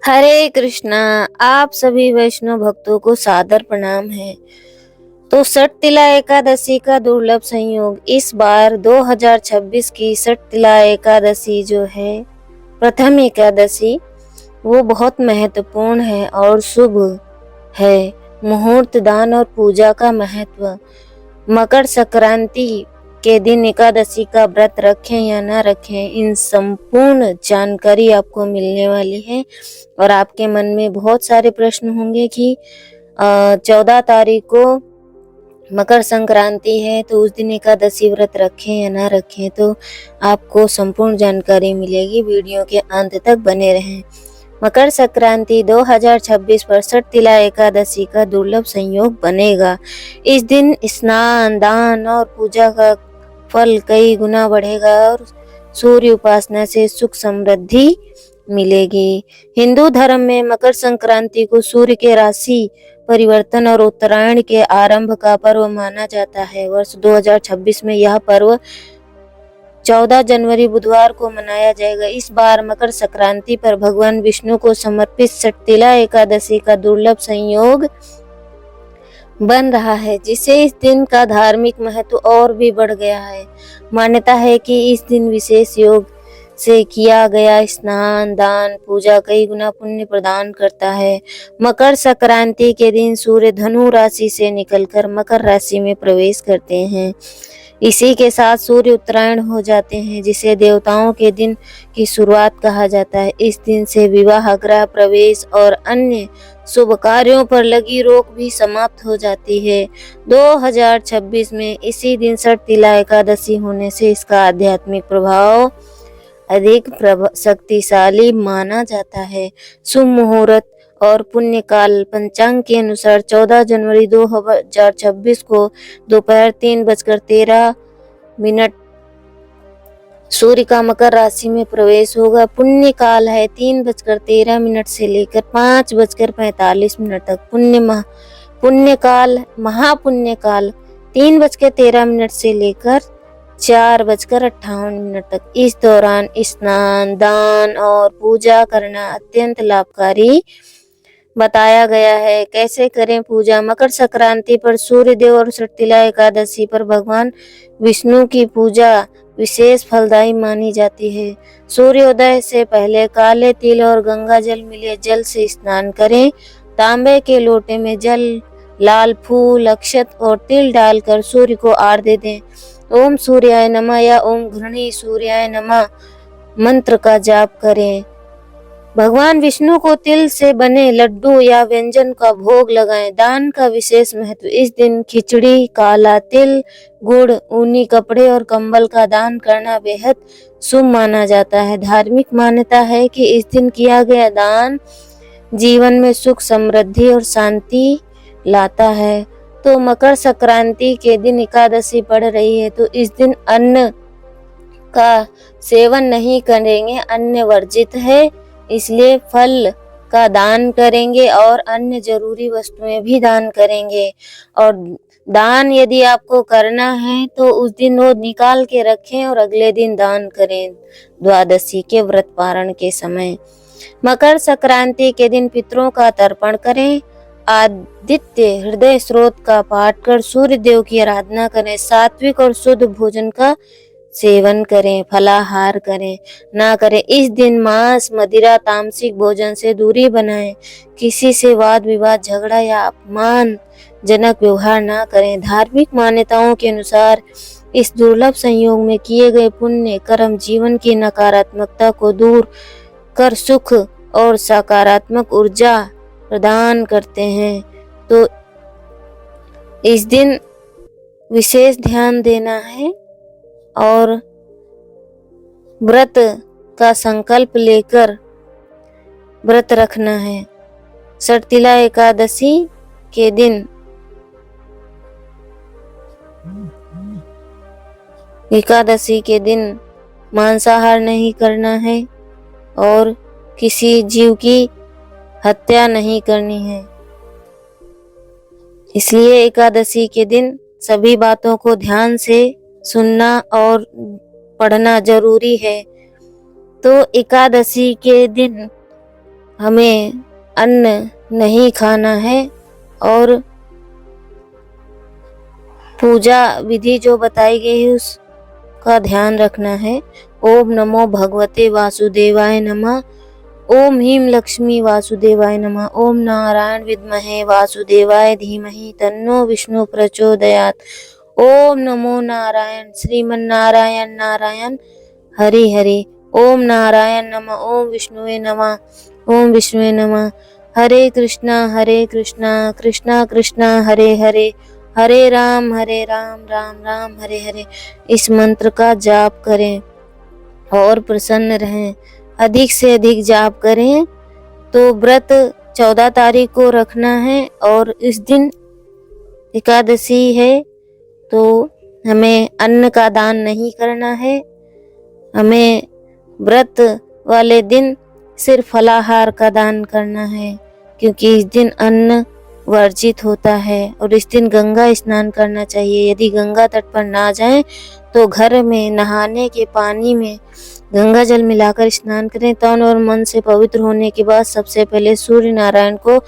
हरे कृष्णा। आप सभी वैष्णव भक्तों को सादर प्रणाम है। तो सठ तिला एकादशी का दुर्लभ संयोग इस बार 2026 की सठ तिला एकादशी जो है प्रथम एकादशी, वो बहुत महत्वपूर्ण है और शुभ है। मुहूर्त, दान और पूजा का महत्व। मकर संक्रांति के दिन एकादशी का व्रत रखें या ना रखें, इन संपूर्ण जानकारी आपको मिलने वाली है। और आपके मन में बहुत सारे प्रश्न होंगे कि 14 तारीख को मकर संक्रांति है, तो उस दिन एकादशी व्रत रखें या ना रखें। तो आपको संपूर्ण जानकारी मिलेगी, वीडियो के अंत तक बने रहें। मकर संक्रांति 2026 पर सठ तिला एकादशी का दुर्लभ संयोग बनेगा। इस दिन स्नान, दान और पूजा का फल कई गुना बढ़ेगा और सूर्य उपासना से सुख समृद्धि मिलेगी। हिंदू धर्म में मकर संक्रांति को सूर्य के राशि परिवर्तन और उत्तरायण के आरंभ का पर्व माना जाता है। वर्ष 2026 में यह पर्व 14 जनवरी बुधवार को मनाया जाएगा। इस बार मकर संक्रांति पर भगवान विष्णु को समर्पित सठ तिला एकादशी का दुर्लभ संयोग बन रहा है, जिससे इस दिन का धार्मिक महत्व और भी बढ़ गया है। मान्यता है कि इस दिन विशेष योग से किया गया स्नान, दान, पूजा कई गुना पुण्य प्रदान करता है। मकर संक्रांति के दिन सूर्य धनु राशि से निकलकर मकर राशि में प्रवेश करते हैं। इसी के साथ सूर्य उत्तरायण हो जाते हैं, जिसे देवताओं के दिन की शुरुआत कहा जाता है। इस दिन से विवाह, गृह प्रवेश और अन्य शुभ कार्यों पर लगी रोक भी समाप्त हो जाती है। 2026 में इसी दिन सठ तिला एकादशी होने से इसका आध्यात्मिक प्रभाव अधिक शक्तिशाली माना जाता है। शुभ मुहूर्त और पुण्यकाल पंचांग के अनुसार 14 जनवरी 2026 को दोपहर 3:13 सूर्य का मकर राशि में प्रवेश होगा। पुण्य काल है 3:13 से लेकर 5:45 तक। पुण्यकाल महापुण्यकाल 3:13 से लेकर 4:58 तक। इस दौरान स्नान, दान और पूजा करना अत्यंत लाभकारी बताया गया है। कैसे करें पूजा? मकर संक्रांति पर सूर्य देव और सठ तिला एकादशी पर भगवान विष्णु की पूजा विशेष फलदायी मानी जाती है। सूर्योदय से पहले काले तिल और गंगा जल मिले जल से स्नान करें। तांबे के लोटे में जल, लाल फूल, अक्षत और तिल डालकर सूर्य को आरती दें। ओम सूर्याय नमः या ओम घृणी सूर्याय नमः मंत्र का जाप करें। भगवान विष्णु को तिल से बने लड्डू या व्यंजन का भोग लगाएं। दान का विशेष महत्व। इस दिन खिचड़ी, काला तिल, गुड़, ऊनी कपड़े और कंबल का दान करना बेहद शुभ माना जाता है। धार्मिक मान्यता है कि इस दिन किया गया दान जीवन में सुख, समृद्धि और शांति लाता है। तो मकर संक्रांति के दिन एकादशी पड़ रही है, तो इस दिन अन्न का सेवन नहीं करेंगे, अन्न वर्जित है, इसलिए फल का दान करेंगे और अन्य जरूरी वस्तुएं भी दान करेंगे। और दान यदि आपको करना है तो उस दिन वो निकाल के रखें और अगले दिन दान करें, द्वादशी के व्रत पारण के समय। मकर संक्रांति के दिन पितरों का तर्पण करें। आदित्य हृदय स्रोत का पाठ कर सूर्य देव की आराधना करें। सात्विक और शुद्ध भोजन का सेवन करें, फलाहार करें ना करें। इस दिन मांस, मदिरा, तामसिक भोजन से दूरी बनाएं। किसी से वाद विवाद, झगड़ा या अपमानजनक व्यवहार ना करें। धार्मिक मान्यताओं के अनुसार इस दुर्लभ संयोग में किए गए पुण्य कर्म जीवन की नकारात्मकता को दूर कर सुख और सकारात्मक ऊर्जा प्रदान करते हैं। तो इस दिन विशेष ध्यान देना है और व्रत का संकल्प लेकर व्रत रखना है। सठ तिला एकादशी के दिन मांसाहार नहीं करना है और किसी जीव की हत्या नहीं करनी है। इसलिए एकादशी के दिन सभी बातों को ध्यान से सुनना और पढ़ना जरूरी है। तो एकादशी के दिन हमें अन्न नहीं खाना है और पूजा विधि जो बताई गई है उसका ध्यान रखना है। ओम नमो भगवते वासुदेवाय नमः। ओम ह्रीं लक्ष्मी वासुदेवाय नमः। ओम नारायण विद्महे वासुदेवाय धीमहि तन्नो विष्णु प्रचोदयात्। ओम नमो नारायण श्रीमन्नारायण नारायण हरि हरि। ओम नारायण नमः। ओम विष्णुवे नमः। ओम विष्णुवे नमः। हरे कृष्णा कृष्णा कृष्णा हरे हरे, हरे राम राम राम हरे हरे। इस मंत्र का जाप करें और प्रसन्न रहें। अधिक से अधिक जाप करें। तो व्रत 14 तारीख को रखना है और इस दिन एकादशी है तो हमें अन्न का दान नहीं करना है। हमें व्रत वाले दिन सिर्फ फलाहार का दान करना है, क्योंकि इस दिन अन्न वर्जित होता है और इस दिन गंगा स्नान करना चाहिए। यदि गंगा तट पर ना जाएं तो घर में नहाने के पानी में गंगा जल मिलाकर स्नान करें। तन और मन से पवित्र होने के बाद सबसे पहले सूर्य नारायण को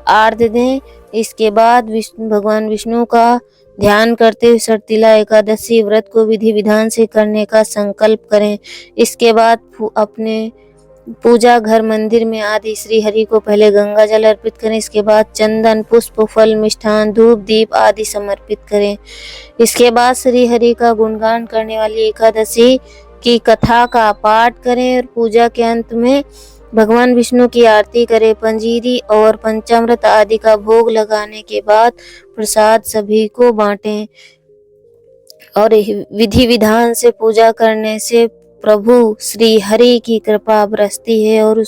आर्घ्य दें। इसके बाद भगवान विष्णु का ध्यान करते हुए सर्तिला एकादशी व्रत को विधि विधान से करने का संकल्प करें। इसके बाद अपने पूजा घर मंदिर में आदि श्री हरि को पहले गंगा जल अर्पित करें। इसके बाद चंदन पुष्प फल मिष्ठान धूप दीप आदि समर्पित करें। इसके बाद श्री हरि का गुणगान करने वाली एकादशी की कथा का पाठ करें और पूजा के अंत में भगवान विष्णु की आरती करें। पंजीरी और पंचामृत आदि का भोग लगाने के बाद प्रसाद सभी को बांटें और विधि विधान से पूजा करने से प्रभु श्री हरि की कृपा बरसती है और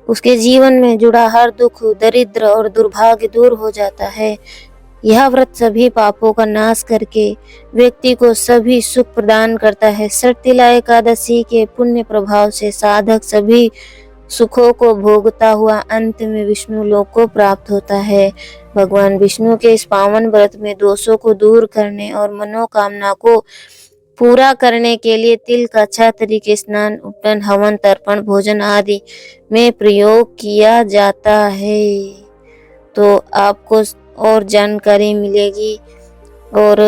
उसके जीवन में जुड़ा हर दुख दरिद्र और दुर्भाग्य दूर हो जाता है। यह व्रत सभी पापों का नाश करके व्यक्ति को सभी सुख प्रदान करता है। सर्तिला एकादशी के पुण्य प्रभाव से साधक सभी सुखों को भोगता हुआ अंत में विष्णु लोक को प्राप्त होता है। भगवान विष्णु के इस पावन व्रत में दोषों को दूर करने और मनोकामना को पूरा करने के लिए तिल का 6 तरीके स्नान उपटन हवन तर्पण भोजन आदि में प्रयोग किया जाता है। तो आपको और जानकारी मिलेगी और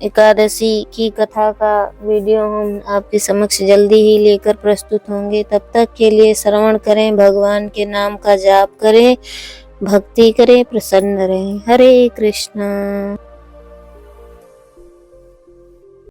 एकादशी की कथा का वीडियो हम आपके समक्ष जल्दी ही लेकर प्रस्तुत होंगे। तब तक के लिए श्रवण करें, भगवान के नाम का जाप करें, भक्ति करें, प्रसन्न रहें। हरे कृष्णा।